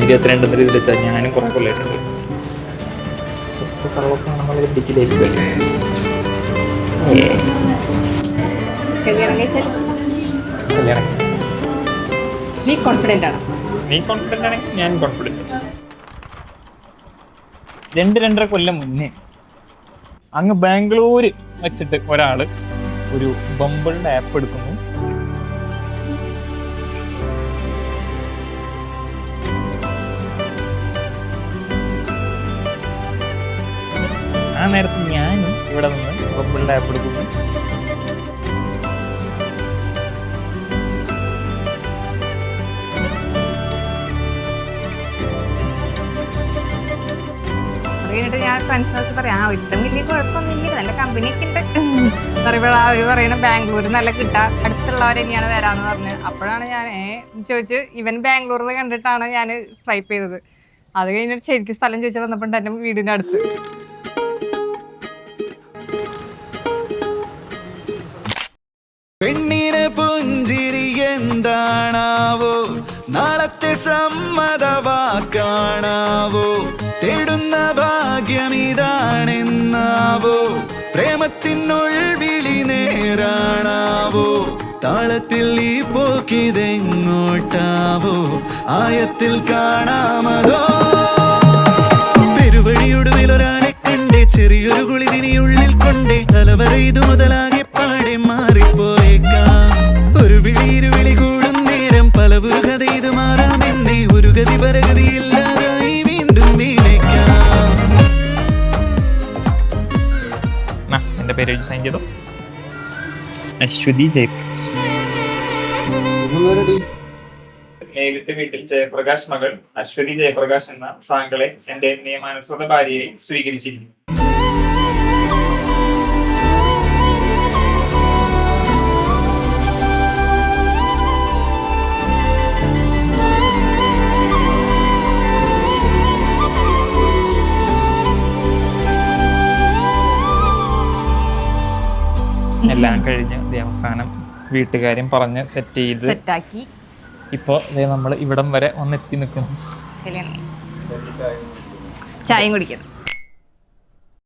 22 ഇതിൽ വെച്ചാൽ ഞാനും കുറെ കൊല്ലായിട്ടുണ്ട്. കള്ളൊക്കെ ഡിക്കിലായിരിക്കുമല്ലേ. നീ കോൺഫിഡന്റ് ആണ്? നീ കോൺഫിഡന്റ് ആണെങ്കിൽ ഞാൻ കോൺഫിഡന്റ്. 2-2.5 കൊല്ലം മുന്നേ അങ്ങ് ബാംഗ്ലൂര് വെച്ചിട്ട് ഒരാള് ഒരു ബംബിളിന്റെ ആപ്പ് എടുക്കുന്നു. ആ നേരത്ത് ഞാനും ഇവിടെ നിന്ന് ബംബിളിന്റെ ആപ്പ് എടുക്കുന്നു. ഞാൻ ഫ്രണ്ട്സിനൊക്കെ പറയാം ഇഷ്ടം വലിയ കുഴപ്പമൊന്നുമില്ല, നല്ല കമ്പനിയൊക്കെ ഉണ്ട് പറയുമ്പോൾ അവര് പറയണ ബാംഗ്ലൂർ നല്ല കിട്ടാ, അടുത്തുള്ളവർ തന്നെയാണ് വരാന്ന് പറഞ്ഞ്. അപ്പോഴാണ് ഞാൻ ചോദിച്ചു, ഇവൻ ബാംഗ്ലൂരിൽ കണ്ടിട്ടാണ് ഞാൻ സ്വൈപ്പ് ചെയ്തത്. അത് കഴിഞ്ഞിട്ട് ശരിക്കും സ്ഥലം ചോദിച്ചാൽ വന്നപ്പോൾ എൻ്റെ വീടിൻ്റെ അടുത്ത്. പെണ്ണിനെ പുഞ്ചിരി എന്താണാവോ, നാളത്തെ സമ്മതവാക്കാണാവോ, തേടുന്ന ഭാഗ്യമിതാണെന്നാവോ, പ്രേമത്തിനുൾവിളി നേരാണാവോ, താളത്തിൽ ഈ പോക്കിതെങ്ങോട്ടാവോ, ആയത്തിൽ കാണാമതോ. പെരുവഴിയൊടുവിലൊരാളെ കണ്ടേ, ചെറിയൊരു കുളിരിനിയുള്ളിൽ കൊണ്ടേ, തലവര ഇത് മുതലാകെ പാടെ മാറിപ്പോയേക്കാം. ഒരു വിളി ഇരുവിളി കൂടും നേരം പലവൊരു കഥ ഇത് മാറാമെന്നേ, ഒരു ഗതി പരഗതിയില്ലാതായി വീണ്ടും വീണേക്കാം. എന്റെ പേര് സൈൻ ചെയ്തു. അശ്വതി ജയപ്രകാശ്. നേരിട്ട് വീട്ടിൽ ജയപ്രകാശ് മകൾ അശ്വതി ജയപ്രകാശ് എന്ന താങ്കളെ എന്റെ നിയമാനുസൃത ഭാര്യയായി സ്വീകരിച്ചിരിക്കുന്നു. എല്ലാം കഴിഞ്ഞ് അവസാനം വീട്ടുകാര്യം പറഞ്ഞ് സെറ്റാക്കി ഇപ്പൊ നമ്മൾ ഇവിടം വരെ വന്നെത്തി നിൽക്കുന്നു. ചായയും കുടിക്കണം.